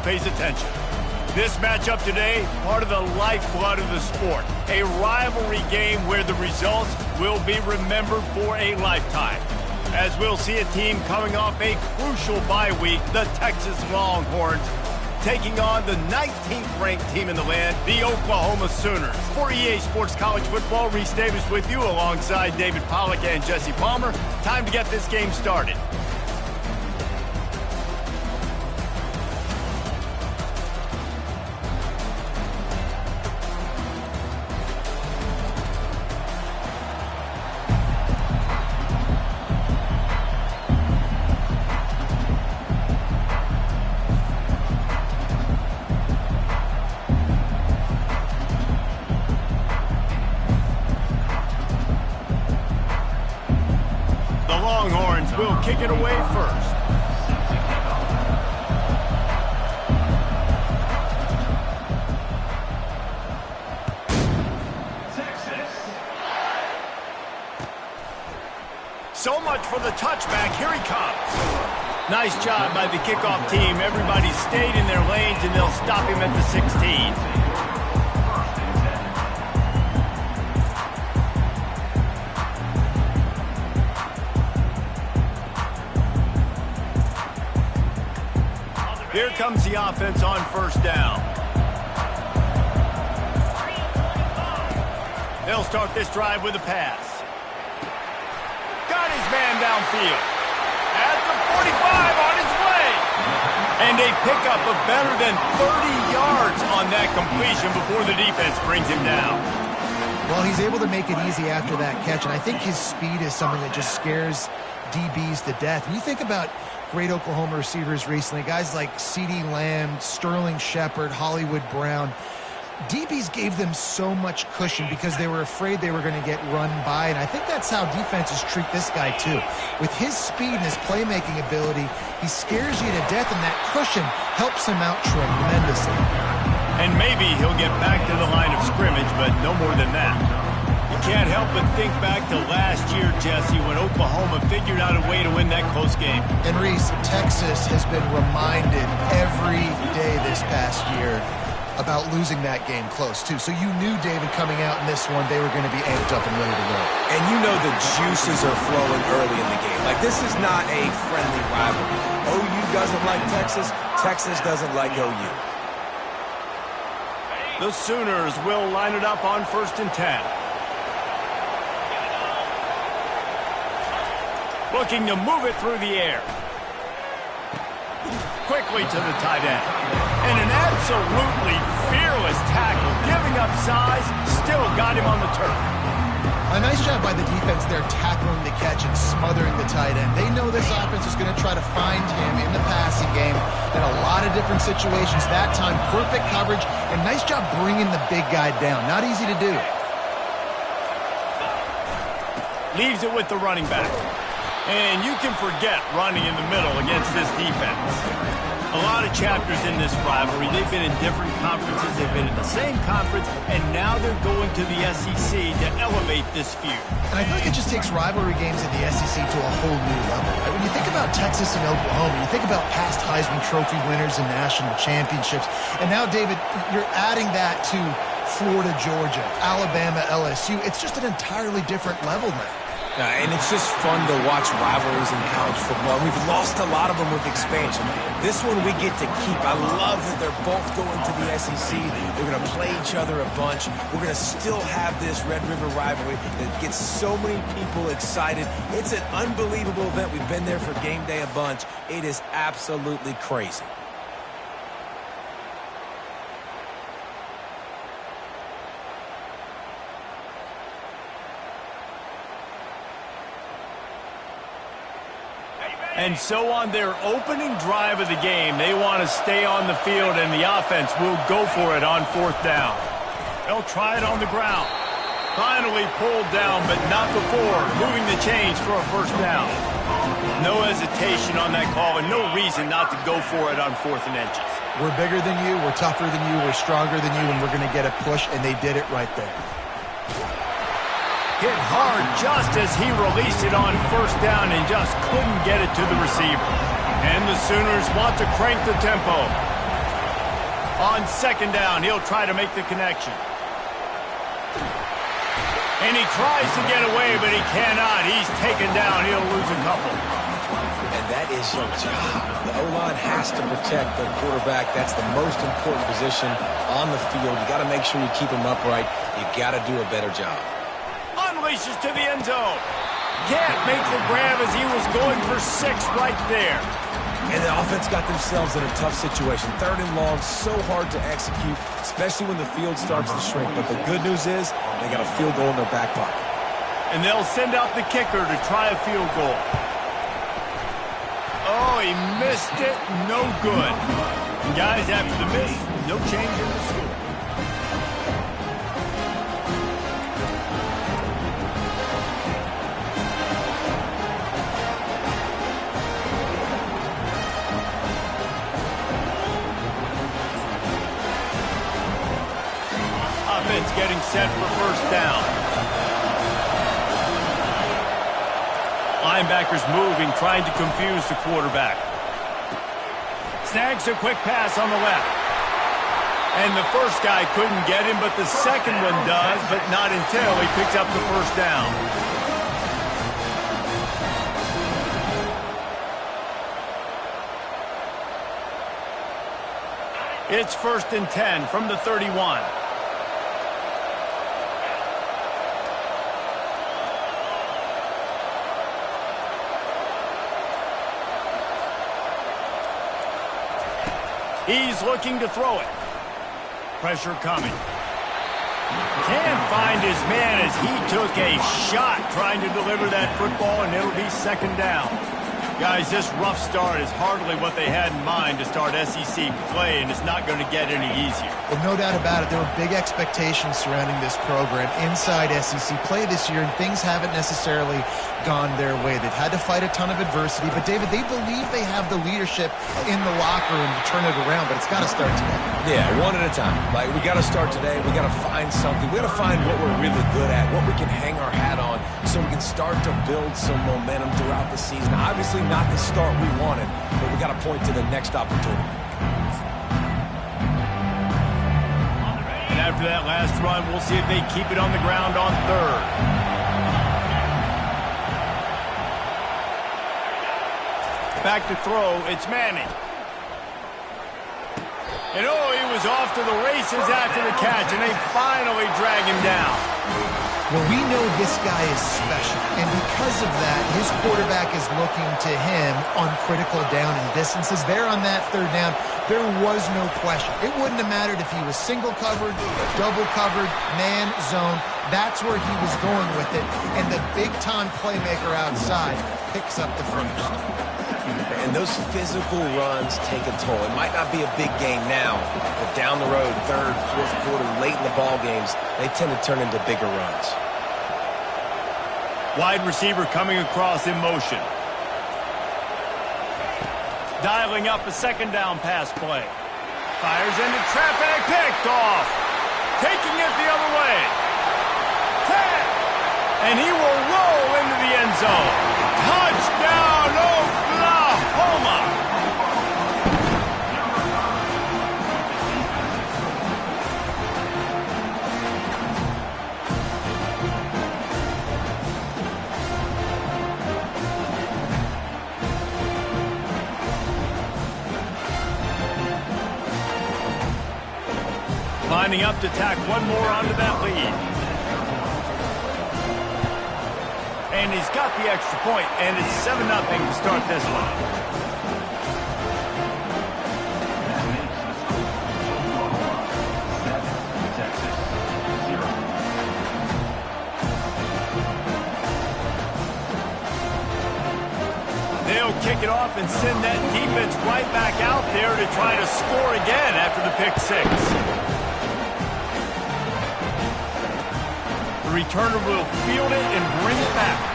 pays attention. This matchup today, part of the lifeblood of the sport. A rivalry game where the results will be remembered for a lifetime. As we'll see a team coming off a crucial bye week, the Texas Longhorns, taking on the 19th ranked team in the land, the Oklahoma Sooners. For EA Sports College Football, Reese Davis with you alongside David Pollack and Jesse Palmer. Time to get this game started. Will kick it away first. So much for the touchback. Here he comes. Nice job by the kickoff team. Everybody stayed in their lanes, and they'll stop him at the 16. Here comes the offense on first down. They'll start this drive with a pass. Got his man downfield. At the 45 on his way. And a pickup of better than 30 yards on that completion before the defense brings him down. Well, he's able to make it easy after that catch, and I think his speed is something that just scares DBs to death. When you think about great Oklahoma receivers recently, guys like CeeDee Lamb, Sterling Shepard, Hollywood Brown, DBs gave them so much cushion because they were afraid they were going to get run by, and I think that's how defenses treat this guy too. With his speed and his playmaking ability, he scares you to death, and that cushion helps him out tremendously. And maybe he'll get back to the line of scrimmage, but no more than that. You can't help but think back to last year, Jesse, when Oklahoma figured out a way to win that close game. And Reese, Texas has been reminded every day this past year about losing that game close, too. So you knew, David, coming out in this one, they were going to be amped up and ready to go. And you know the juices are flowing early in the game. Like, this is not a friendly rivalry. OU doesn't like Texas. Texas doesn't like OU. The Sooners will line it up on 1st and 10. Looking to move it through the air. Quickly to the tight end. And an absolutely fearless tackle, giving up size, still got him on the turf. A nice job by the defense there tackling the catch and smothering the tight end. They know this offense is going to try to find him in the passing game in a lot of different situations. That time, perfect coverage, and nice job bringing the big guy down. Not easy to do. Leaves it with the running back. And you can forget running in the middle against this defense. A lot of chapters in this rivalry. They've been in different conferences. They've been in the same conference. And now they're going to the SEC to elevate this feud. And I feel like it just takes rivalry games in the SEC to a whole new level. When you think about Texas and Oklahoma, you think about past Heisman Trophy winners and national championships. And now, David, you're adding that to Florida, Georgia, Alabama, LSU. It's just an entirely different level now. And it's just fun to watch rivalries in college football. We've lost a lot of them with expansion. This one we get to keep. I love that they're both going to the SEC. They're going to play each other a bunch. We're going to still have this Red River rivalry that gets so many people excited. It's an unbelievable event. We've been there for game day a bunch. It is absolutely crazy. And so on their opening drive of the game, they want to stay on the field, and the offense will go for it on 4th down. They'll try it on the ground. Finally pulled down, but not before moving the chains for a 1st down. No hesitation on that call, and no reason not to go for it on 4th and inches. We're bigger than you, we're tougher than you, we're stronger than you, and we're going to get a push, and they did it right there. Hit hard just as he released it on 1st down and just couldn't get it to the receiver. And the Sooners want to crank the tempo. On second down, he'll try to make the connection. And he tries to get away, but he cannot. He's taken down. He'll lose a couple. And that is your job. The O-line has to protect the quarterback. That's the most important position on the field. You got to make sure you keep him upright. You got to do a better job. Unleashes to the end zone. Can't make the grab as he was going for 6 right there. And the offense got themselves in a tough situation. 3rd and long, so hard to execute, especially when the field starts to shrink. But the good news is they got a field goal in their back pocket. And they'll send out the kicker to try a field goal. Oh, he missed it. No good. Guys, after the miss, no change in the score. Offense getting set for first down. Linebackers moving, trying to confuse the quarterback. Snags a quick pass on the left. And the first guy couldn't get him, but the second one does, but not until he picks up the first down. It's 1st and 10 from the 31. He's looking to throw it. Pressure coming. Can't find his man as he took a shot trying to deliver that football, and it'll be second down. Guys, this rough start is hardly what they had in mind to start SEC play, and it's not going to get any easier. Well, no doubt about it. There were big expectations surrounding this program inside SEC play this year, and things haven't necessarily gone their way. They've had to fight a ton of adversity, but, David, they believe they have the leadership in the locker room to turn it around, but it's got to start today. Yeah, one at a time. Like, we got to start today. We got to find something. We got to find what we're really good at, what we can hang our hat on, so we can start to build some momentum throughout the season. Obviously, not the start we wanted, but we got to point to the next opportunity. And after that last run, we'll see if they keep it on the ground on 3rd. Back to throw, it's Manning. And oh, he was off to the races after the catch, and they finally drag him down. Well, we know this guy is special, and because of that, his quarterback is looking to him on critical down and distances. There on that 3rd down, there was no question. It wouldn't have mattered if he was single covered, double covered, man, zone. That's where he was going with it, and the big-time playmaker outside picks up the first. And those physical runs take a toll. It might not be a big game now, but down the road, 3rd, 4th quarter, late in the ball games, they tend to turn into bigger runs. Wide receiver coming across in motion. Dialing up a second down pass play. Fires into traffic, picked off. Taking it the other way. 10. And he will roll into the end zone. Touchdown, Oklahoma! Lining up to tack one more onto that lead. And he's got the extra point, and it's 7-0 to start this one. They'll kick it off and send that defense right back out there to try to score again after the pick 6. The returner will field it and bring it back.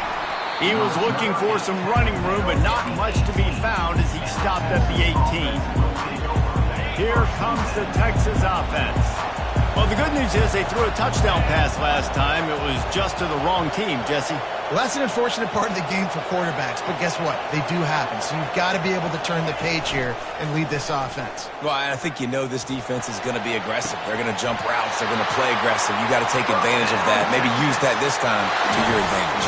He was looking for some running room, but not much to be found as he stopped at the 18. Here comes the Texas offense. Well, the good news is they threw a touchdown pass last time. It was just to the wrong team, Jesse. Well, that's an unfortunate part of the game for quarterbacks, but guess what? They do happen, so you've got to be able to turn the page here and lead this offense. Well, I think this defense is going to be aggressive. They're going to jump routes. They're going to play aggressive. You got to take advantage of that. Maybe use that this time to your advantage.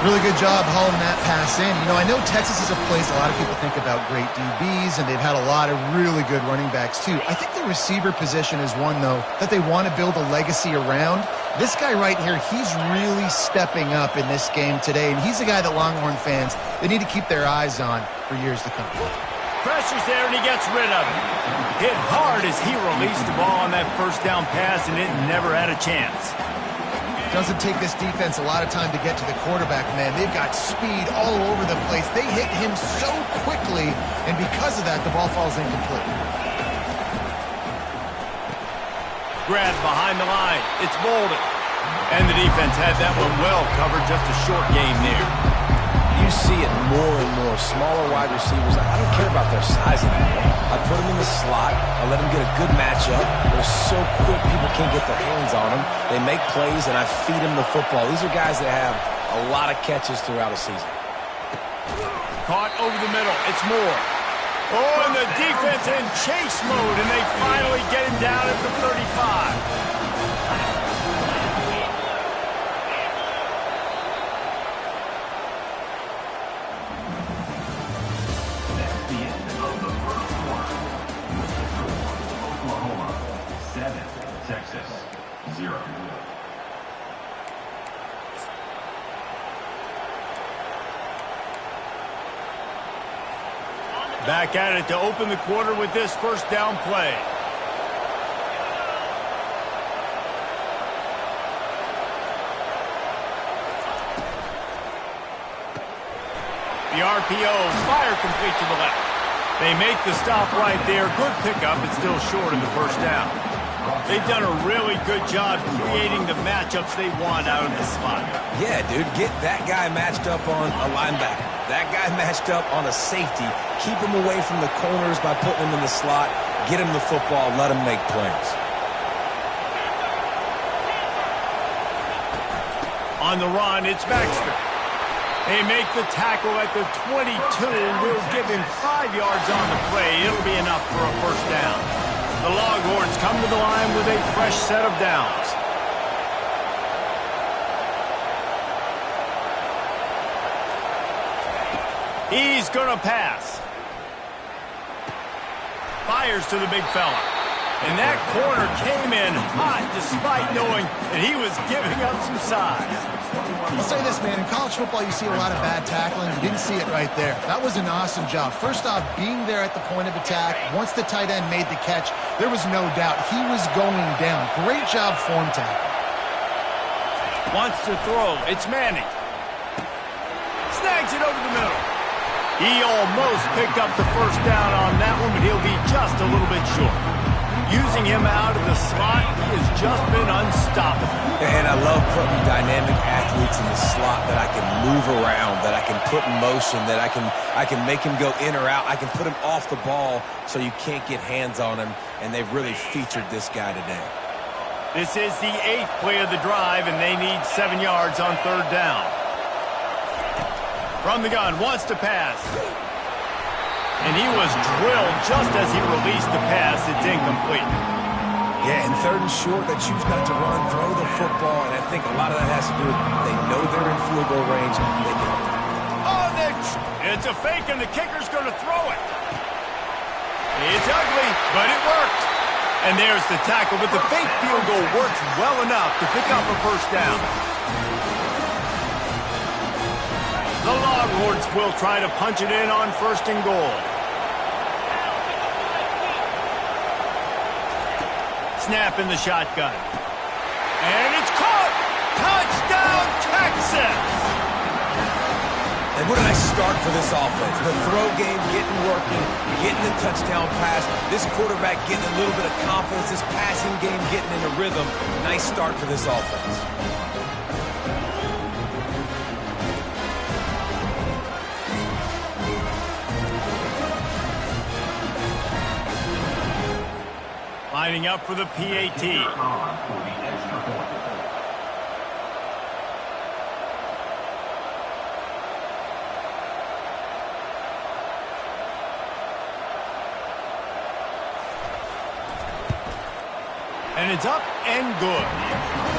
Really good job hauling that pass in. You know, I know Texas is a place a lot of people think about great DBs, and they've had a lot of really good running backs, too. I think the receiver position is one, though, that they want to build a legacy around. This guy right here, he's really stepping up in this game today, and he's a guy that Longhorn fans, they need to keep their eyes on for years to come. Pressure's there, and he gets rid of it. Hit hard as he released the ball on that first down pass, and it never had a chance. Doesn't take this defense a lot of time to get to the quarterback, man. They've got speed all over the place. They hit him so quickly, and because of that, the ball falls incomplete. Grab behind the line. It's Bolden. And the defense had that one well covered. Just a short game there. You see it more and more. Smaller wide receivers, I don't care about their size anymore. I put them in the slot. I let them get a good matchup. They're so quick, people can't get their hands on them. They make plays, and I feed them the football. These are guys that have a lot of catches throughout a season. Caught over the middle. It's Moore. Oh, and the defense in chase mode, and they finally get him down at the 35. Back at it to open the quarter with this first down play. The RPO, fire complete to the left. They make the stop right there. Good pickup, but still short of the first down. They've done a really good job creating the matchups they want out of the slot. Yeah, dude, get that guy matched up on a linebacker. That guy matched up on a safety. Keep him away from the corners by putting him in the slot. Get him the football. Let him make plays. On the run, it's Baxter. They make the tackle at the 22. We'll give him 5 yards on the play. It'll be enough for a first down. The Longhorns come to the line with a fresh set of downs. He's going to pass. Fires to the big fella. And that corner came in hot despite knowing that he was giving up some size. I'll say this, man. In college football, you see a lot of bad tackling. You didn't see it right there. That was an awesome job. First off, being there at the point of attack. Once the tight end made the catch, there was no doubt he was going down. Great job form tackle. Wants to throw. It's Manning. Snags it over the middle. He almost picked up the first down on that one, but he'll be just a little bit short. Using him out of the slot, he has just been unstoppable. And I love putting dynamic athletes in the slot that I can move around, that I can put in motion, that I can make him go in or out. I can put him off the ball so you can't get hands on him, and they've really featured this guy today. This is the 8th play of the drive, and they need 7 yards on third down. From the gun, wants to pass. And he was drilled just as he released the pass. It's incomplete. Yeah, and third and short, they choose not to run, throw the football, and I think a lot of that has to do with they know they're in field goal range. It's a fake, and the kicker's going to throw it. It's ugly, but it worked. And there's the tackle, but the fake field goal works well enough to pick up a first down. The Longhorns will try to punch it in on first and goal. Snap in the shotgun. And it's caught! Touchdown, Texas! And what a nice start for this offense. The throw game getting working, getting the touchdown pass. This quarterback getting a little bit of confidence. This passing game getting in a rhythm. Nice start for this offense. Lining up for the PAT. And it's up and good.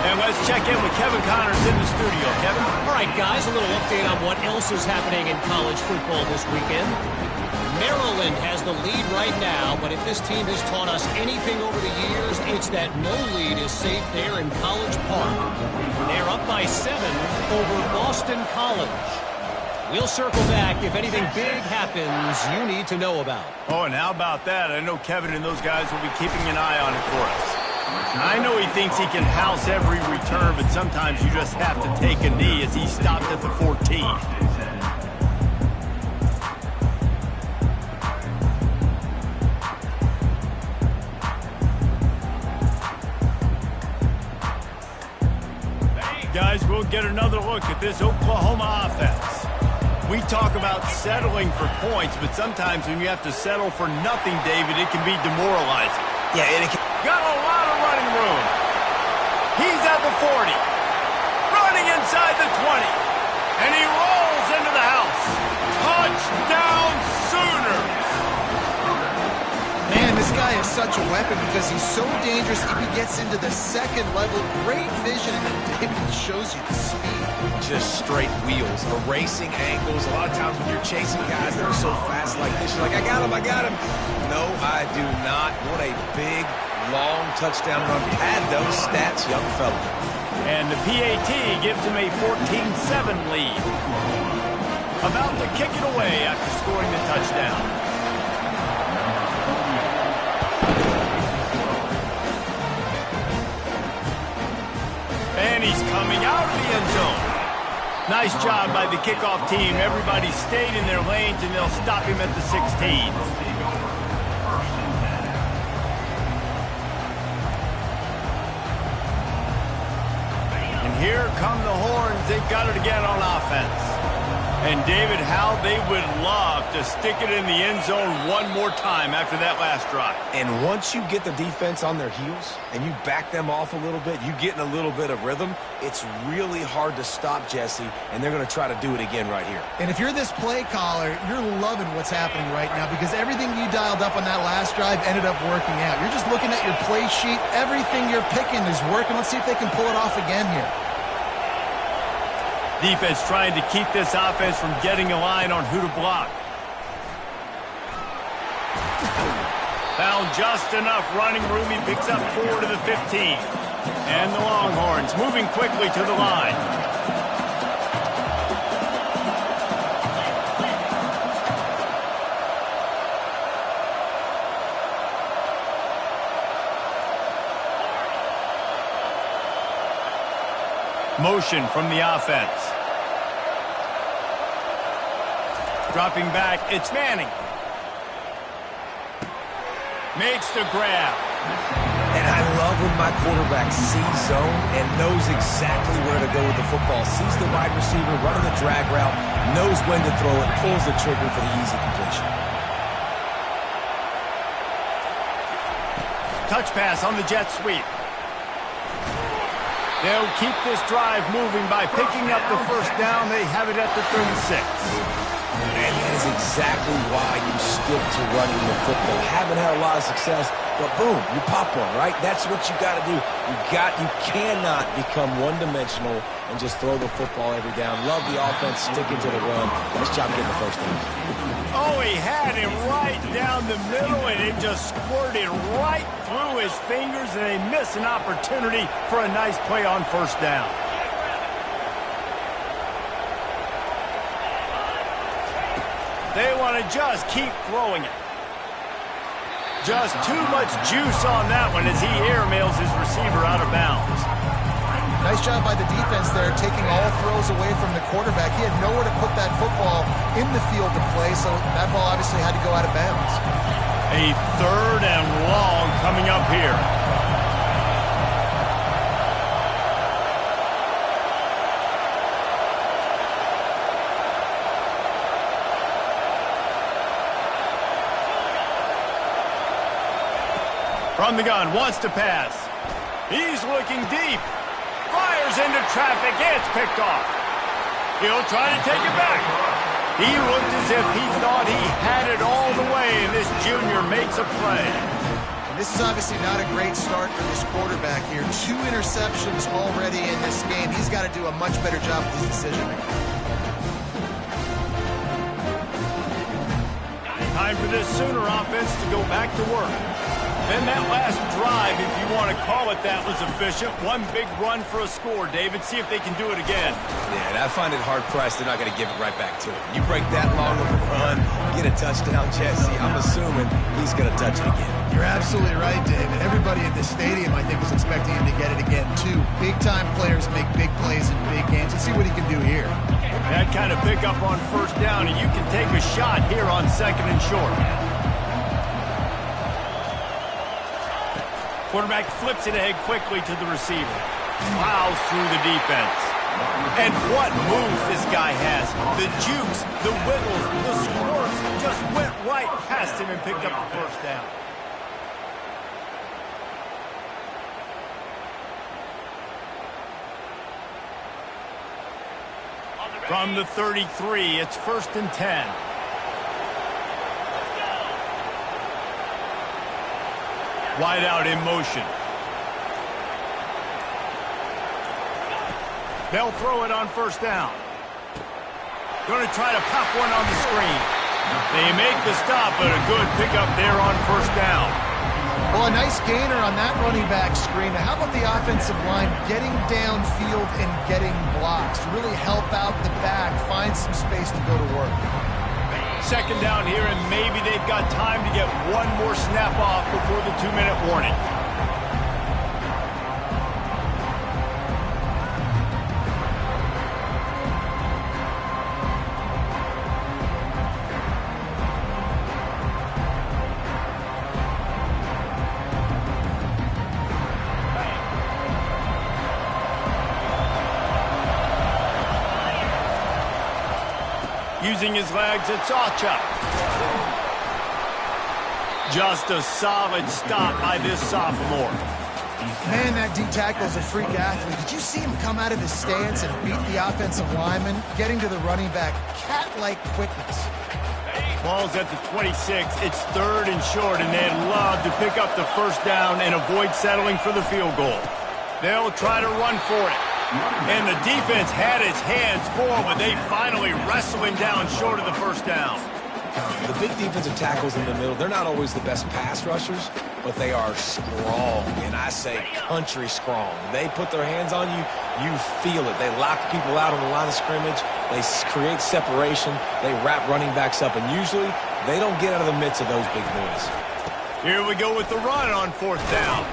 And let's check in with Kevin Connors in the studio. Kevin? All right, guys, a little update on what else is happening in college football this weekend. Maryland has the lead right now, but if this team has taught us anything over the years, it's that no lead is safe there in College Park. They're up by 7 over Boston College. We'll circle back if anything big happens you need to know about. Oh, and how about that? I know Kevin and those guys will be keeping an eye on it for us. I know he thinks he can house every return, but sometimes you just have to take a knee as he stopped at the 14. Guys, we'll get another look at this Oklahoma offense. We talk about settling for points, but sometimes when you have to settle for nothing, David, it can be demoralizing. Yeah, and it can... Got a lot of running room. He's at the 40. Running inside the 20. And he rolls into the house. Touchdown Sooners! Man, this guy is such a weapon because he's so dangerous. If he gets into the second level, great vision, and then David shows you the speed. Just straight wheels, erasing angles. A lot of times when you're chasing guys that are so fast like this, you're like, I got him, I got him. No, I do not. What a big, long touchdown run. Pad those stats, young fella. And the PAT gives him a 14-7 lead. About to kick it away after scoring the touchdown. And he's coming out of the end zone. Nice job by the kickoff team. Everybody stayed in their lanes, and they'll stop him at the 16. Here come the horns. They've got it again on offense. And, David, how they would love to stick it in the end zone one more time after that last drive. And once you get the defense on their heels and you back them off a little bit, you get in a little bit of rhythm, it's really hard to stop, Jesse, and they're going to try to do it again right here. And if you're this play caller, you're loving what's happening right now because everything you dialed up on that last drive ended up working out. You're just looking at your play sheet. Everything you're picking is working. Let's see if they can pull it off again here. Defense trying to keep this offense from getting a line on who to block. Found just enough running room. He picks up 4 to the 15. And the Longhorns moving quickly to the line. Motion from the offense. Dropping back, it's Manning. Makes the grab. And I love when my quarterback sees zone and knows exactly where to go with the football. Sees the wide receiver running the drag route, knows when to throw it, pulls the trigger for the easy completion. Touch pass on the jet sweep. They'll keep this drive moving by picking up the first down. They have it at the 36. And that is exactly why you stick to running the football. Haven't had a lot of success, but boom, you pop one, right? That's what you got to do. You cannot become one-dimensional and just throw the football every down. Love the offense, sticking to the run. Nice job getting the first down. Oh, he had him right down the middle, and it just squirted right through his fingers, and they miss an opportunity for a nice play on first down. They want to just keep throwing it. Just too much juice on that one as he airmails his receiver out of bounds. Nice job by the defense there, taking all throws away from the quarterback. He had nowhere to put that football in the field to play, so that ball obviously had to go out of bounds. A 3rd and long coming up here. From the gun, wants to pass. He's looking deep. Fires into traffic. It's picked off. He'll try to take it back. He looked as if he thought he had it all the way, and this junior makes a play. And this is obviously not a great start for this quarterback here. 2 interceptions already in this game. He's got to do a much better job with his decision-making. Time for this Sooner offense to go back to work. Then that last drive, if you want to call it that, was efficient. One big run for a score, David. See if they can do it again. Yeah, and I find it hard-pressed they're not going to give it right back to him. You break that long of a run, get a touchdown, Jesse, I'm assuming he's going to touch it again. You're absolutely right, David. Everybody in this stadium, I think, was expecting him to get it again, too. Big-time players make big plays in big games. Let's see what he can do here. That kind of pickup on first down, and you can take a shot here on 2nd and short. Quarterback flips it ahead quickly to the receiver. Plows through the defense. And what moves this guy has. The jukes, the wiggles, the squirts just went right past him and picked up the first down. From the 33, it's 1st and 10. Wide out in motion. They'll throw it on first down. Going to try to pop one on the screen. They make the stop, but a good pickup there on first down. Well, a nice gainer on that running back screen. Now, how about the offensive line getting downfield and getting blocks to really help out the back, find some space to go to work? 2nd down here, and maybe they've got time to get one more snap off before the 2-minute warning. Using his legs, it's Ocha. Just a solid stop by this sophomore. Man, that D tackle is a freak athlete. Did you see him come out of his stance and beat the offensive lineman, getting to the running back? Cat-like quickness. Ball's at the 26. It's 3rd and short, and they'd love to pick up the first down and avoid settling for the field goal. They'll try to run for it. And the defense had its hands full, but they finally wrestle him down short of the first down. The big defensive tackles in the middle, they're not always the best pass rushers, but they are strong, and I say country strong. They put their hands on you, you feel it. They lock people out on the line of scrimmage. They create separation. They wrap running backs up, and usually they don't get out of the midst of those big boys. Here we go with the run on 4th down.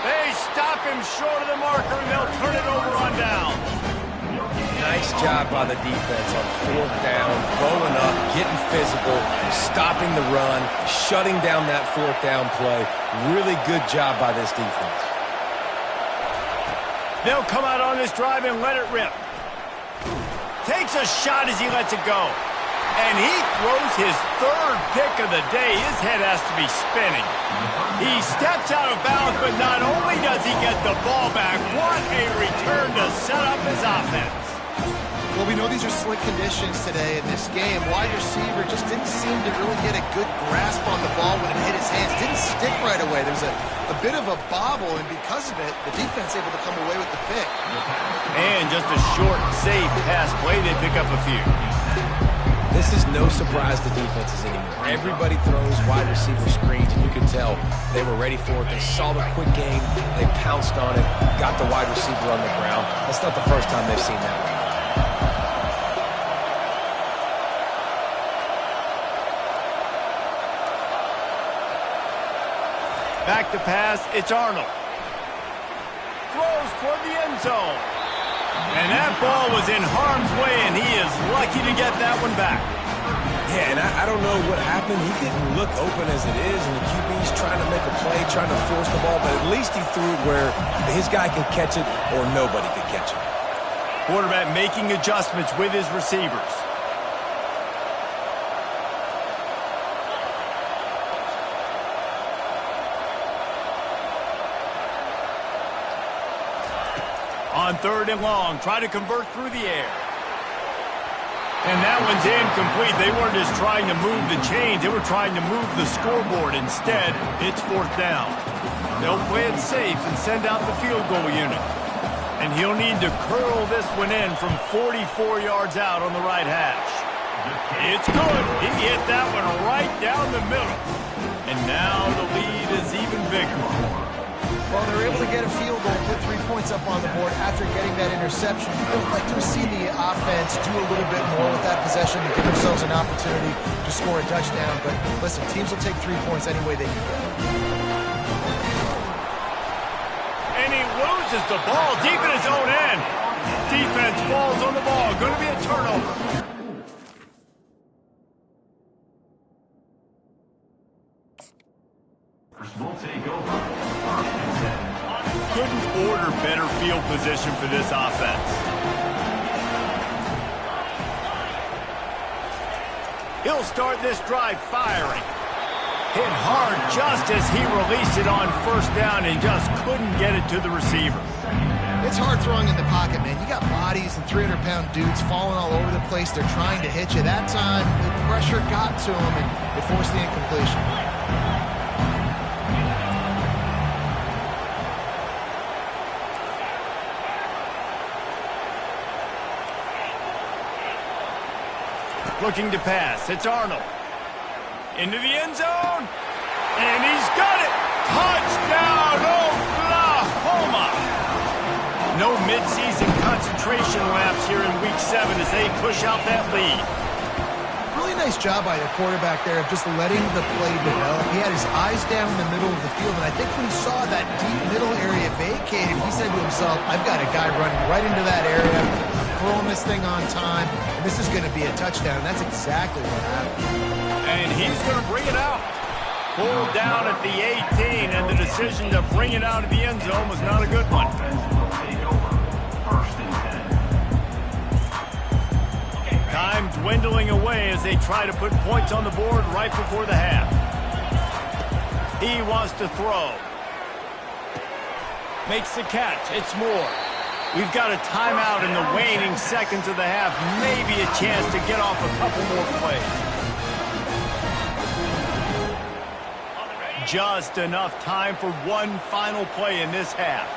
They stop him short of the marker, and they'll turn it over on down. Nice job by the defense on 4th down, going up, getting physical, stopping the run, shutting down that 4th down play. Really good job by this defense. They'll come out on this drive and let it rip. Takes a shot as he lets it go. And he throws his 3rd pick of the day. His head has to be spinning. He steps out of bounds, but not only does he get the ball back, what a return to set up his offense. Well, we know these are slick conditions today in this game. Wide receiver just didn't seem to really get a good grasp on the ball when it hit his hands. Didn't stick right away. There was a bit of a bobble, and because of it, the defense able to come away with the pick. And just a short, safe pass play. They pick up a few. This is no surprise to defenses anymore. Everybody throws wide receiver screens, and you can tell they were ready for it. They saw the quick game. They pounced on it, got the wide receiver on the ground. That's not the first time they've seen that one. Back to pass, it's Arnold. Throws toward the end zone. And that ball was in harm's way, and he is lucky to get that one back. Yeah, and I don't know what happened. He didn't look open as it is, and the QB's trying to make a play, trying to force the ball, but at least he threw it where his guy could catch it or nobody could catch it. Quarterback making adjustments with his receivers. On 3rd and long, try to convert through the air. And that one's incomplete. They weren't just trying to move the chains. They were trying to move the scoreboard. Instead, it's 4th down. They'll play it safe and send out the field goal unit. And he'll need to curl this one in from 44 yards out on the right hash. It's good. He hit that one right down the middle. And now the lead is even bigger. Well, they're able to get a field goal, put 3 points up on the board after getting that interception. I would like to see the offense do a little bit more with that possession to give themselves an opportunity to score a touchdown. But listen, teams will take 3 points any way they can get. And he loses the ball deep in his own end. Defense falls on the ball. Going to be a turnover. Couldn't order better field position for this offense. He'll start this drive firing. Hit hard just as he released it on 1st down and just couldn't get it to the receiver. It's hard throwing in the pocket, man. You got bodies and 300-pound dudes falling all over the place. They're trying to hit you. That time, the pressure got to him, and it forced the incompletion. Looking to pass. It's Arnold. Into the end zone. And he's got it. Touchdown, Oklahoma. No midseason concentration laps here in Week 7 as they push out that lead. Really nice job by the quarterback there of just letting the play develop. He had his eyes down in the middle of the field, and I think when he saw that deep middle area vacated, he said to himself, I've got a guy running right into that area. I'm throwing this thing on time, and this is going to be a touchdown. That's exactly what happened. And he's going to bring it out. Pulled down at the 18, and the decision to bring it out of the end zone was not a good one. Time dwindling away as they try to put points on the board right before the half. He wants to throw. Makes the catch. It's Moore. We've got a timeout in the waning seconds of the half. Maybe a chance to get off a couple more plays. Just enough time for one final play in this half.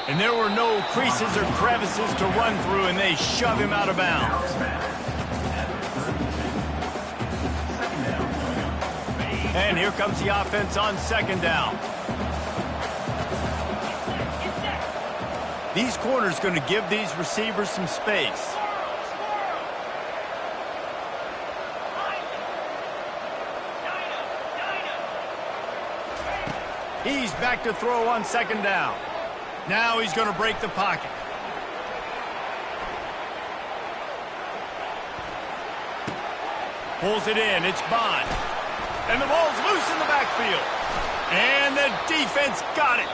And there were no creases or crevices to run through, and they shove him out of bounds. And here comes the offense on 2nd down. These corners going to give these receivers some space. He's back to throw on 2nd down. Now he's going to break the pocket. Pulls it in. It's Bond. And the ball's loose in the backfield. And the defense got it.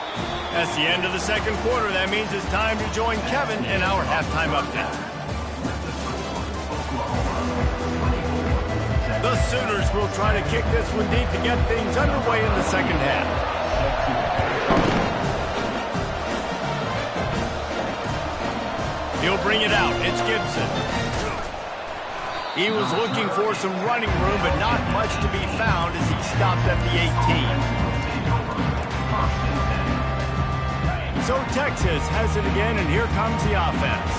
That's the end of the 2nd quarter. That means it's time to join Kevin in our halftime update. The Sooners will try to kick this one deep to get things underway in the 2nd half. He'll bring it out. It's Gibson. He was looking for some running room, but not much to be found as he stopped at the 18. So Texas has it again, and here comes the offense.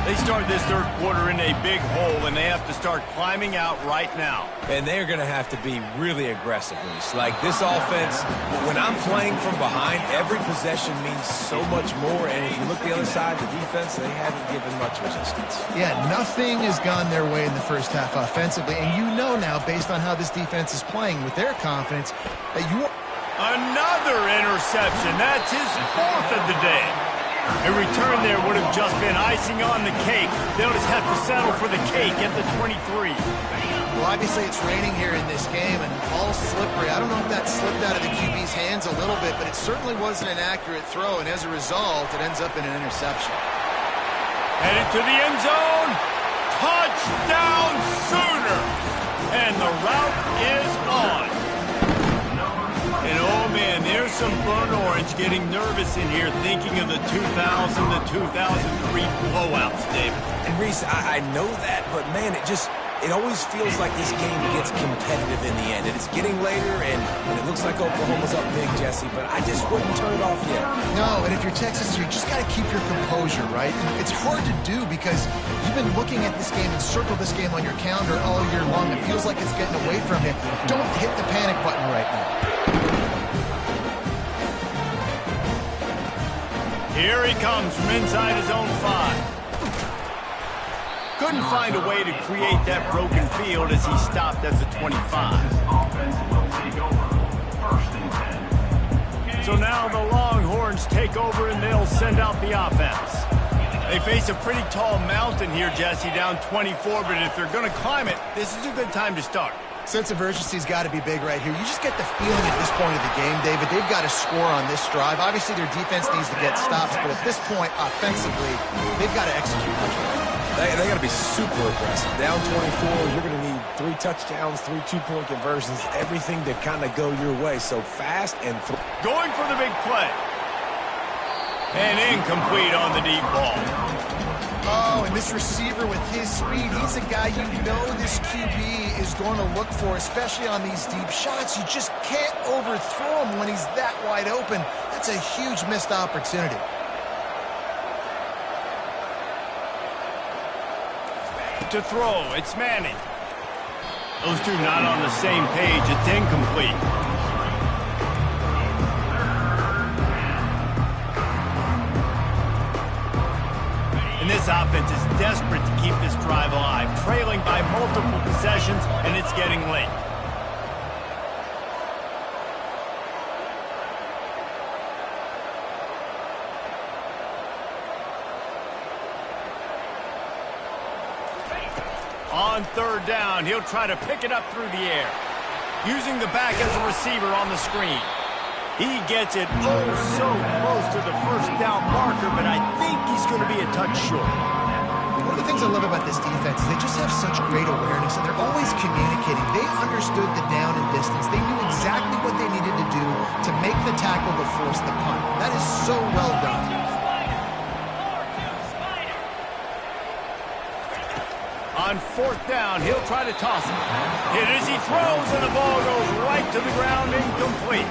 They start this 3rd quarter in a big hole, and they have to start climbing out right now. And they're going to have to be really aggressive, Reese. Like this offense, when I'm playing from behind, every possession means so much more. And if you look the other side, the defense, they haven't given much resistance. Yeah, nothing has gone their way in the first half offensively. And you know now, based on how this defense is playing with their confidence, that you are... Another interception. That's his 4th of the day. A return there would have just been icing on the cake. They'll just have to settle for the cake at the 23. Well, obviously it's raining here in this game, and the ball's slippery. I don't know if that slipped out of the QB's hands a little bit, but it certainly wasn't an accurate throw, and as a result, it ends up in an interception. Headed to the end zone. Touchdown Sooner! And the route is on. And oh man, there's some burnt orange getting nervous in here thinking of the 2000 to 2003 blowouts, David. And Reese, I know that, but man, it always feels like this game gets competitive in the end. And it's getting later, and it looks like Oklahoma's up big, Jesse, but I just wouldn't turn it off yet. No, and if you're Texas, you just got to keep your composure, right? And it's hard to do because you've been looking at this game and circled this game on your calendar all year long. It feels like it's getting away from you. Don't hit the panic button right now. Here he comes from inside his own 5. Couldn't find a way to create that broken field as he stopped at the 25. So now the Longhorns take over and they'll send out the offense. They face a pretty tall mountain here, Jesse, down 24, but if they're going to climb it, this is a good time to start. Sense of urgency's got to be big right here. You just get the feeling at this point of the game, David, they've got to score on this drive. Obviously, their defense needs to get stops, but at this point, offensively, they've got to execute much better. They got to be super aggressive. Down 24, you're going to need 3 touchdowns, 3 two-point conversions, everything to kind of go your way. So fast and going for the big play. And incomplete on the deep ball. Oh, and this receiver with his speed, he's a guy you know this QB is going to look for, especially on these deep shots. You just can't overthrow him when he's that wide open. That's a huge missed opportunity. To throw, it's Manning. Those two not on the same page. It's incomplete. And this offense is desperate to keep this drive alive, trailing by multiple possessions, and it's getting late. On 3rd down, he'll try to pick it up through the air. Using the back as a receiver on the screen. He gets it oh so close to the 1st down marker, but I think he's going to be a touch short. One of the things I love about this defense is they just have such great awareness, and they're always communicating. They understood the down and distance. They knew exactly what they needed to do to make the tackle to force the punt. That is so well done. On 4th down, he'll try to toss it. Hit as he throws, and the ball goes right to the ground, incomplete.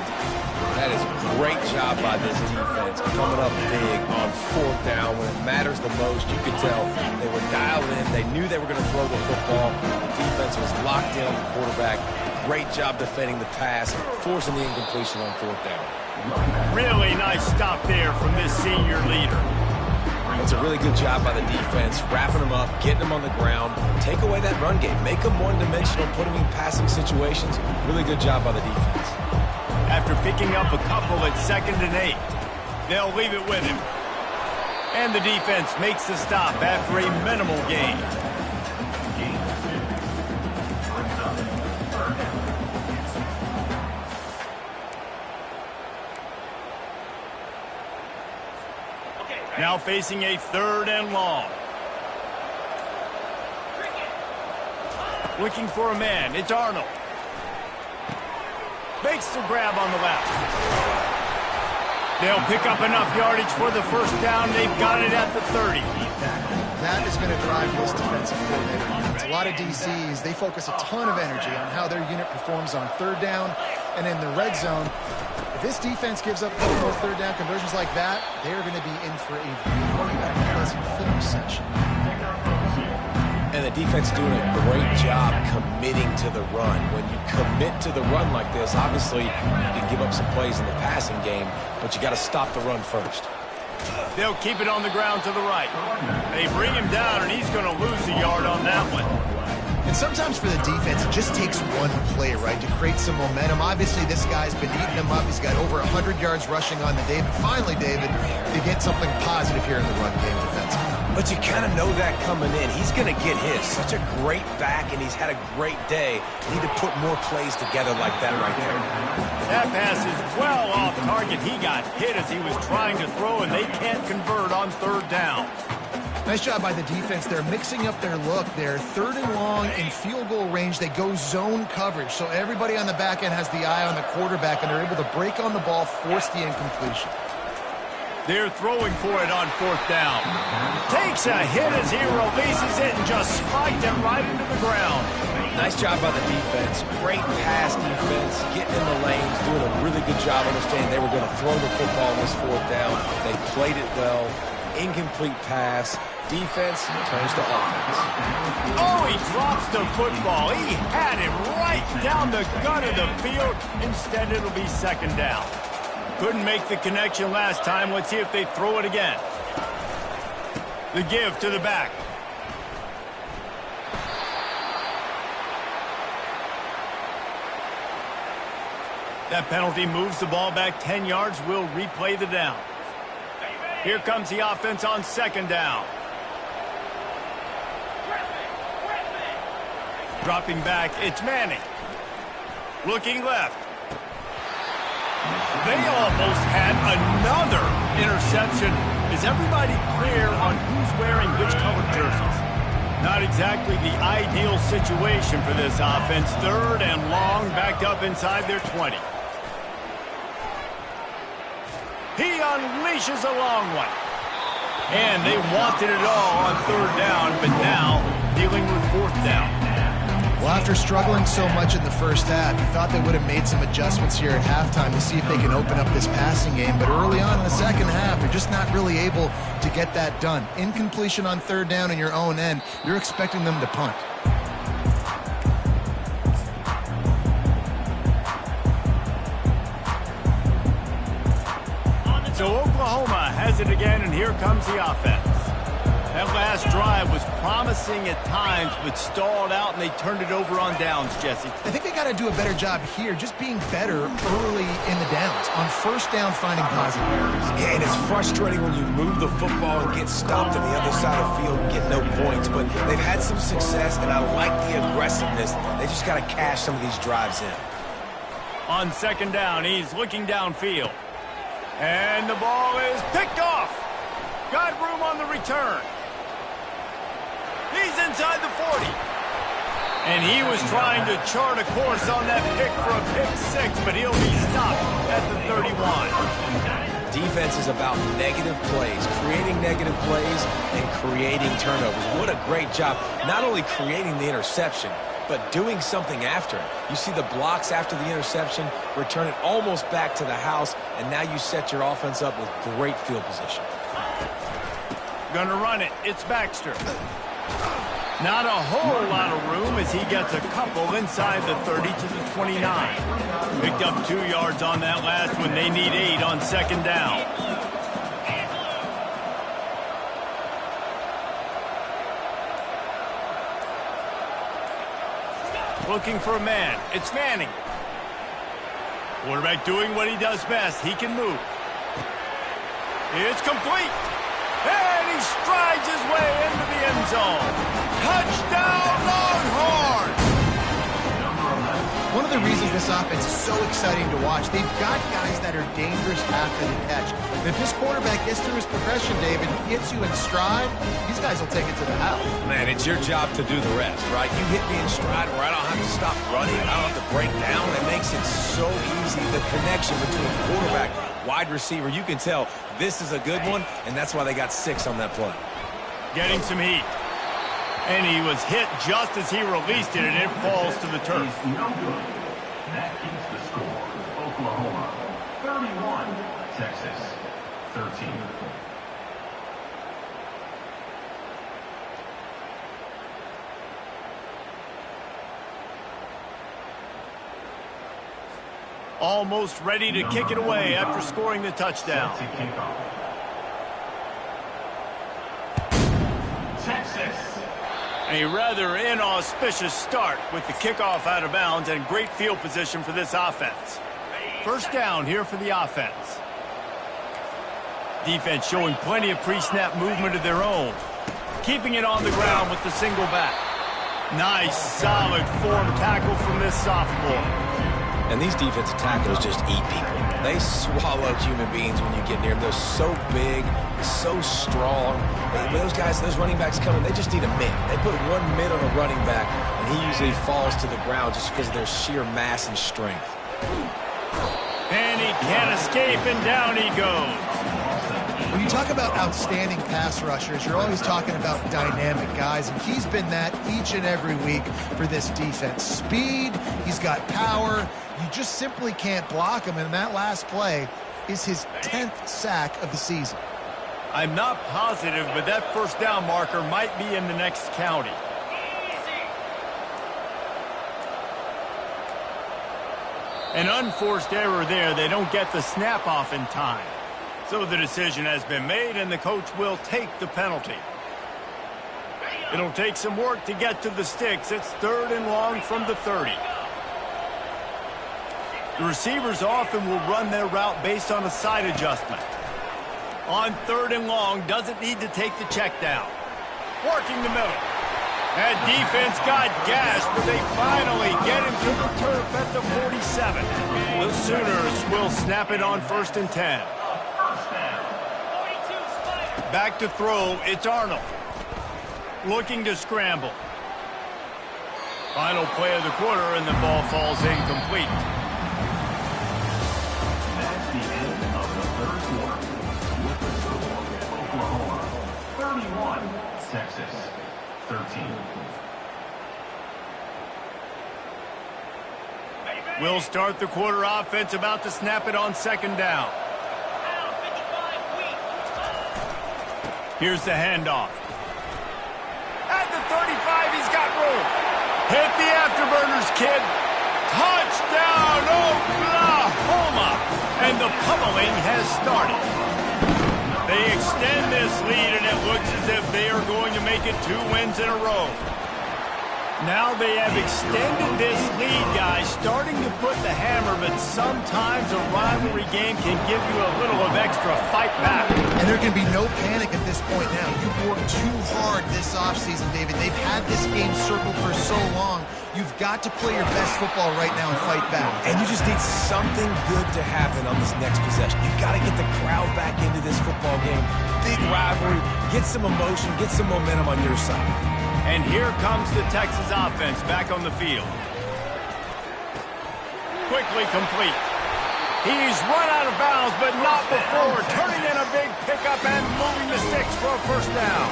That is a great job by this defense, coming up big on 4th down. When it matters the most, you could tell they were dialed in. They knew they were going to throw the football. The defense was locked in on the quarterback. Great job defending the pass, forcing the incompletion on 4th down. Really nice stop there from this senior leader. It's a really good job by the defense, wrapping them up, getting them on the ground, take away that run game, make them one-dimensional, put them in passing situations. Really good job by the defense. After picking up a couple at 2nd and 8, they'll leave it with him. And the defense makes the stop after a minimal gain. Now facing a 3rd and long. Looking for a man. It's Arnold. Makes the grab on the left. They'll pick up enough yardage for the 1st down. They've got it at the 30. That is going to drive this defensive coordinator. It's a lot of DCs. They focus a ton of energy on how their unit performs on 3rd down and in the red zone. If this defense gives up a couple more 3rd down conversions like that, they're going to be in for a very unpleasant film session. And the defense doing a great job committing to the run. When you commit to the run like this, obviously you can give up some plays in the passing game, but you got to stop the run first. They'll keep it on the ground to the right. They bring him down, and he's going to lose a yard on that one. And sometimes for the defense, it just takes one play, right, to create some momentum. Obviously, this guy's been eating them up. He's got over 100 yards rushing on the day. But finally, David, they get something positive here in the run game defensively. But you kind of know that coming in. He's going to get his. Such a great back, and he's had a great day. Need to put more plays together like that right there. That pass is well off target. He got hit as he was trying to throw, and they can't convert on 3rd down. Nice job by the defense. They're mixing up their look. They're 3rd and long in field goal range. They go zone coverage. So everybody on the back end has the eye on the quarterback, and they're able to break on the ball, force the incompletion. They're throwing for it on 4th down. Takes a hit as he releases it and just spiked it right into the ground. Nice job by the defense. Great pass defense, getting in the lanes, doing a really good job understanding they were going to throw the football on this 4th down. They played it well. Incomplete pass. Defense turns to offense. Oh, he drops the football. He had it right down the gut of the field. Instead, it'll be 2nd down. Couldn't make the connection last time. Let's see if they throw it again. The give to the back. That penalty moves the ball back 10 yards. We'll replay the down. Here comes the offense on 2nd down. Dropping back, it's Manning. Looking left. They almost had another interception. Is everybody clear on who's wearing which colored jerseys? Not exactly the ideal situation for this offense. 3rd and long, backed up inside their 20. He unleashes a long one. And they wanted it all on 3rd down, but now dealing with 4th down. Well, after struggling so much in the first half, you thought they would have made some adjustments here at halftime to see if they can open up this passing game. But early on in the second half, they're just not really able to get that done. Incompletion on 3rd down in your own end, you're expecting them to punt. So Oklahoma has it again, and here comes the offense. That last drive was promising at times, but stalled out, and they turned it over on downs, Jesse. I think they got to do a better job here, just being better early in the downs. On 1st down, finding positive areas. Yeah, and it's frustrating when you move the football and get stopped on the other side of the field and get no points. But they've had some success, and I like the aggressiveness. They just got to cash some of these drives in. On 2nd down, he's looking downfield. And the ball is picked off. Got room on the return. He's inside the 40. And he was trying to chart a course on that pick for a pick 6, but he'll be stopped at the 31. Defense is about negative plays, creating negative plays and creating turnovers. What a great job, not only creating the interception, but doing something after it. You see the blocks after the interception, return it almost back to the house, and now you set your offense up with great field position. Gonna run it. It's Baxter. Not a whole lot of room as he gets a couple inside the 30 to the 29. Picked up 2 yards on that last one. They need 8 on 2nd down. Looking for a man. It's Manning. Quarterback doing what he does best. He can move. It's complete. And he strides his way into the end zone. Touchdown, Longhorns! One of the reasons this offense is so exciting to watch, they've got guys that are dangerous after the catch. And if this quarterback gets through his progression, David, gets you in stride, these guys will take it to the house. Man, it's your job to do the rest, right? You hit me in stride where I don't have to stop running. I don't have to break down. It makes it so easy. The connection between quarterback, wide receiver, you can tell this is a good one, and that's why they got 6 on that play. Getting some heat. And he was hit just as he released it, and it falls to the turf. That keeps the score. Oklahoma 31, Texas 13. Almost ready to kick it away after scoring the touchdown. Texas. A rather inauspicious start with the kickoff out of bounds and great field position for this offense. 1st down here for the offense. Defense showing plenty of pre-snap movement of their own. Keeping it on the ground with the single back. Nice, solid form tackle from this sophomore. And these defensive tackles just eat people. They swallow human beings when you get near them. They're so big, so strong. Those guys, those running backs coming, they just need a mitt. They put one mitt on a running back, and he usually falls to the ground just because of their sheer mass and strength. And he can't escape, and down he goes. When you talk about outstanding pass rushers, you're always talking about dynamic guys, and he's been that each and every week for this defense. Speed, he's got power. You just simply can't block him, and that last play is his 10th sack of the season. I'm not positive, but that first down marker might be in the next county. An unforced error there. They don't get the snap off in time. So the decision has been made, and the coach will take the penalty. It'll take some work to get to the sticks. It's 3rd and long from the 30. The receivers often will run their route based on a side adjustment. On 3rd and long, doesn't need to take the check down. Working the middle. That defense got gashed, but they finally get him to the turf at the 47. The Sooners will snap it on 1st and 10. Back to throw, it's Arnold. Looking to scramble. Final play of the quarter, and the ball falls incomplete. That's the end of the 3rd quarter. With the score, Oklahoma 31, Texas 13. We'll start the quarter offense, about to snap it on 2nd down. Here's the handoff. At the 35, he's got room. Hit the afterburners, kid. Touchdown, Oklahoma! And the pummeling has started. They extend this lead, and it looks as if they are going to make it 2 wins in a row. Now they have extended this lead, guys, starting to put the hammer, but sometimes a rivalry game can give you a little of extra fight back. And there can be no panic at this point now. You've worked too hard this offseason, David. They've had this game circled for so long. You've got to play your best football right now and fight back. And you just need something good to happen on this next possession. You got to get the crowd back into this football game. Big rivalry. Get some emotion. Get some momentum on your side. And here comes the Texas offense back on the field. Quickly complete. He's run out of bounds, but not before turning in a big pickup and moving the sticks for a 1st down.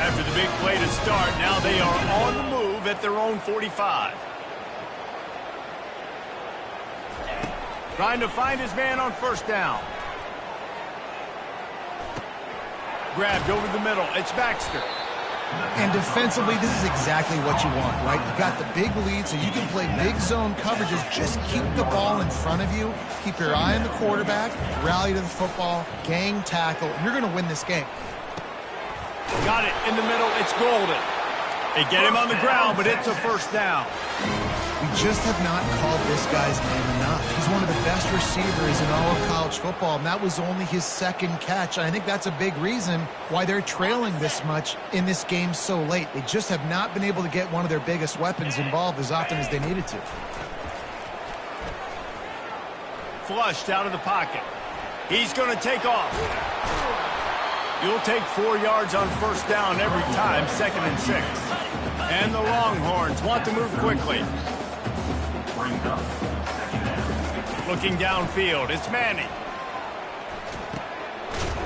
After the big play to start, now they are on the move at their own 45. Trying to find his man on 1st down. Grabbed over the middle. It's Baxter. And defensively, this is exactly what you want, right? You got the big lead, so you can play big zone coverages. Just keep the ball in front of you. Keep your eye on the quarterback. Rally to the football. Gang tackle. And you're going to win this game. Got it in the middle. It's Golden. They get him on the ground, but it's a 1st down. We just have not called this guy's name enough. He's one of the best receivers in all of college football, and that was only his 2nd catch. And I think that's a big reason why they're trailing this much in this game so late. They just have not been able to get one of their biggest weapons involved as often as they needed to. Flushed out of the pocket. He's going to take off. You'll take 4 yards on 1st down every time, 2nd and 6. And the Longhorns want to move quickly. Looking downfield, it's Manning.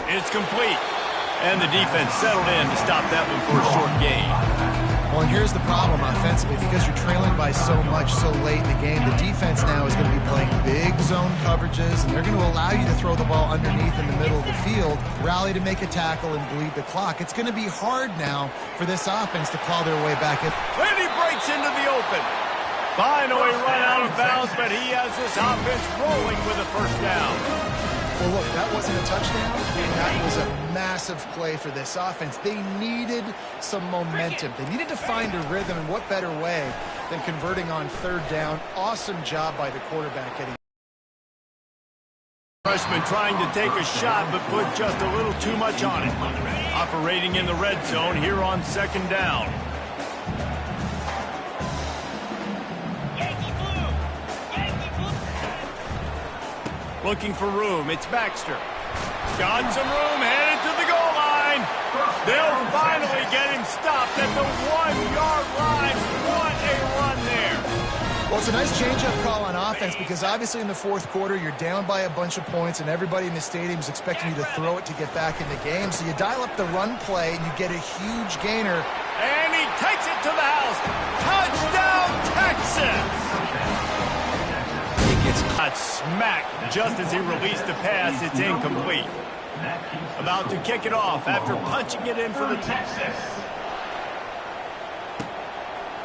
It's complete. And the defense settled in to stop that one for a short gain. Well, and here's the problem offensively. Because you're trailing by so much so late in the game, the defense now is going to be playing big zone coverages, and they're going to allow you to throw the ball underneath in the middle of the field, rally to make a tackle, and bleed the clock. It's going to be hard now for this offense to claw their way back in. And he breaks into the open. Finally run out of bounds, but he has this offense rolling with a 1st down. Well, look, that wasn't a touchdown. That was a massive play for this offense. They needed some momentum. They needed to find a rhythm, and what better way than converting on 3rd down. Awesome job by the quarterback getting. Freshman trying to take a shot, but put just a little too much on it. Operating in the red zone here on 2nd down. Looking for room. It's Baxter. Got some room, headed to the goal line. They'll finally get him stopped at the 1-yard line. What a run there. Well, it's a nice change-up call on offense because obviously in the fourth quarter, you're down by a bunch of points and everybody in the stadium is expecting you to throw it to get back in the game. So you dial up the run play and you get a huge gainer. And he takes it to the house. Touchdown, Texas! He gets Got smacked just as he released the pass. It's incomplete. About to kick it off after punching it in for the Texas.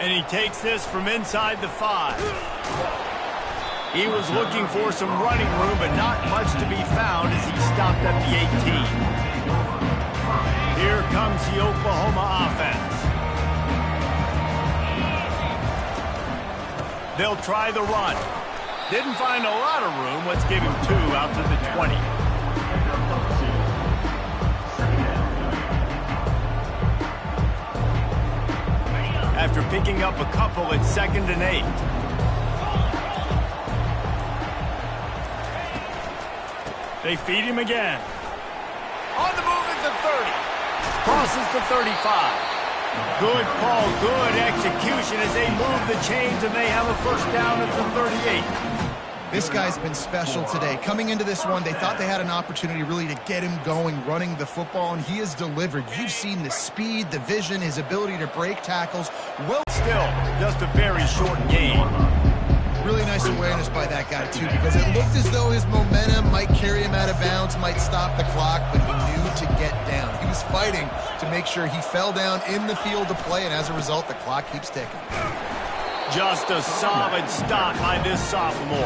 And he takes this from inside the 5. He was looking for some running room, but not much to be found as he stopped at the 18. Here comes the Oklahoma offense. They'll try the run. Didn't find a lot of room. Let's give him 2 out to the 20. After picking up a couple, it's 2nd and 8. They feed him again. On the move at the 30. Crosses the 35. Good call, good execution as they move the chains and they have a first down at the 38. This guy's been special today. Coming into this one, they thought they had an opportunity really to get him going, running the football, and he has delivered. You've seen the speed, the vision, his ability to break tackles. Well, still, just a very short game. Really nice awareness by that guy, too, because it looked as though his momentum might carry him out of bounds, might stop the clock, but he knew to get down. He was fighting to make sure he fell down in the field to play, and as a result, the clock keeps ticking. Just a solid stop by this sophomore.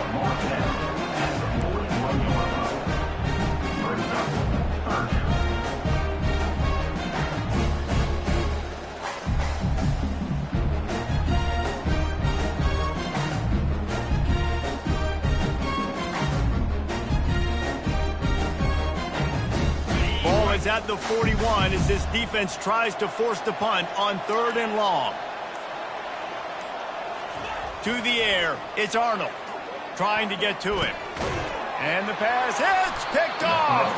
Ball is at the 41 as this defense tries to force the punt on 3rd and long. To the air, it's Arnold trying to get to him. And the pass hits, picked off.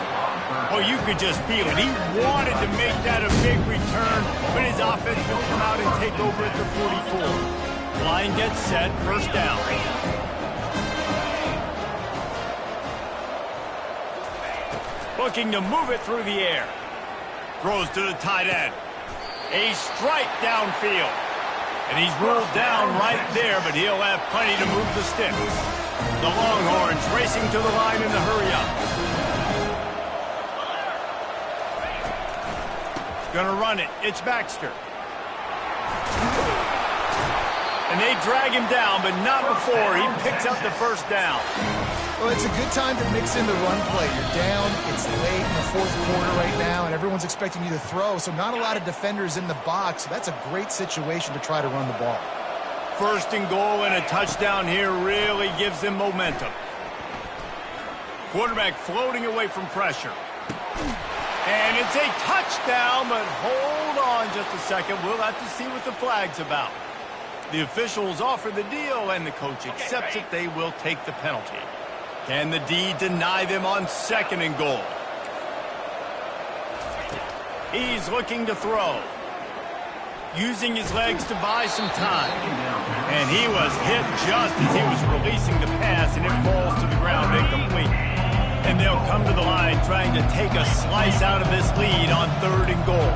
Oh, you could just feel it. He wanted to make that a big return, but his offense will come out and take over at the 44. Line gets set, first down. Looking to move it through the air. Throws to the tight end. A strike downfield. And he's ruled down right there, but he'll have plenty to move the sticks. The Longhorns racing to the line in the hurry-up. Gonna run it. It's Baxter. And they drag him down, but not before he picks up the first down. Well, it's a good time to mix in the run play. You're down, it's late in the fourth quarter right now, and everyone's expecting you to throw, so not a lot of defenders in the box. So that's a great situation to try to run the ball. First and goal and a touchdown here really gives them momentum. Quarterback floating away from pressure. And it's a touchdown, but hold on just a second. We'll have to see what the flag's about. The officials offer the deal, and the coach accepts it. They will take the penalty. Can the D deny them on 2nd and goal? He's looking to throw. Using his legs to buy some time. And he was hit just as he was releasing the pass, and it falls to the ground incomplete. And they'll come to the line trying to take a slice out of this lead on 3rd and goal.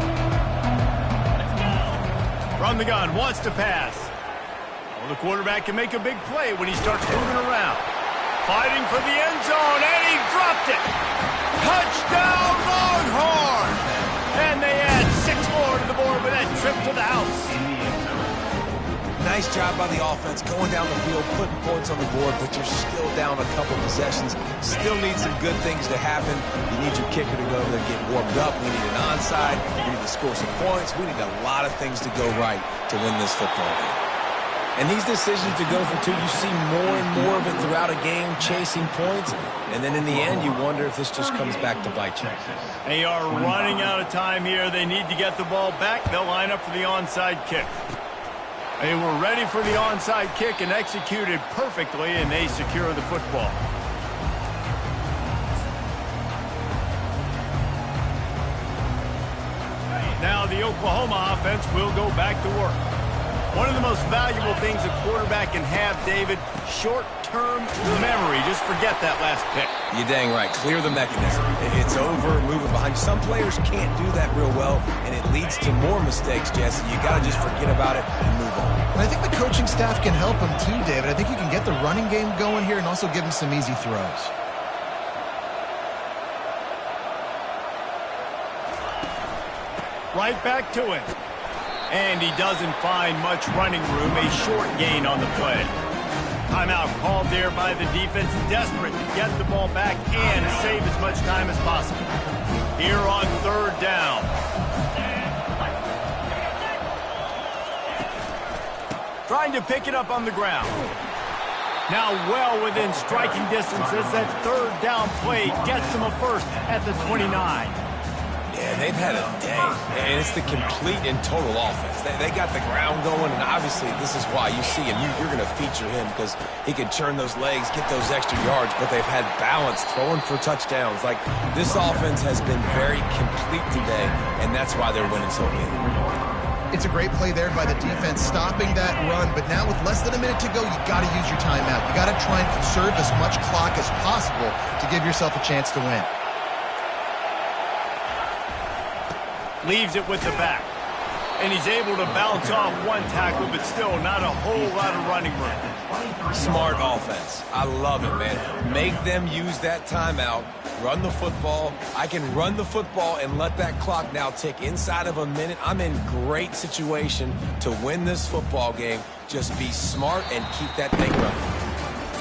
From the gun, wants to pass. Well, the quarterback can make a big play when he starts moving around. Fighting for the end zone, and he dropped it. Touchdown, Longhorn! And they add 6 more to the board with that trip to the house. Nice job by the offense going down the field, putting points on the board, but you're still down a couple possessions. Still need some good things to happen. You need your kicker to go over there and get warmed up. We need an onside. We need to score some points. We need a lot of things to go right to win this football game. And these decisions to go for 2, you see more and more of it throughout a game, chasing points. And then in the end, you wonder if this just comes back to bite you. They are running out of time here. They need to get the ball back. They'll line up for the onside kick. They were ready for the onside kick and executed perfectly, and they secure the football. the Oklahoma offense will go back to work. One of the most valuable things a quarterback can have, David, short-term memory. Just forget that last pick. You're dang right. Clear the mechanism. It's over, move it behind. Some players can't do that real well, and it leads to more mistakes, Jesse. You got to just forget about it and move on. And I think the coaching staff can help him too, David. I think you can get the running game going here and also give him some easy throws. Right back to it. And he doesn't find much running room. A short gain on the play. Timeout called there by the defense, desperate to get the ball back and save as much time as possible. Here on third down. Trying to pick it up on the ground. Now well within striking distance as that third down play gets him a first at the 29. Yeah, they've had a day, and it's the complete and total offense. They got the ground going, and obviously this is why you see him. You're going to feature him because he can churn those legs, get those extra yards, but they've had balance, throwing for touchdowns. Like, this offense has been very complete today, and that's why they're winning so big. It's a great play there by the defense, stopping that run, but now with less than a minute to go, you got to use your timeout. You got to try and conserve as much clock as possible to give yourself a chance to win. Leaves it with the back. And he's able to bounce off one tackle, but still not a whole lot of running room. Smart offense. I love it, man. Make them use that timeout, run the football. I can run the football and let that clock now tick inside of a minute. I'm in great situation to win this football game. Just be smart and keep that thing running.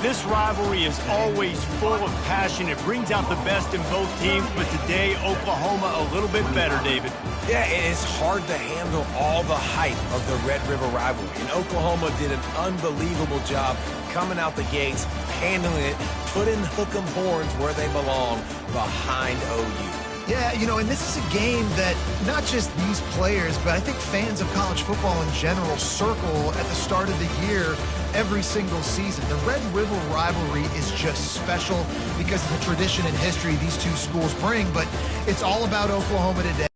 This rivalry is always full of passion. It brings out the best in both teams, but today, Oklahoma a little bit better, David. Yeah, it's hard to handle all the hype of the Red River rivalry. And Oklahoma did an unbelievable job coming out the gates, handling it, putting hook'em horns where they belong, behind OU. Yeah, you know, and this is a game that not just these players, but I think fans of college football in general circle at the start of the year every single season. The Red River rivalry is just special because of the tradition and history these two schools bring, but it's all about Oklahoma today.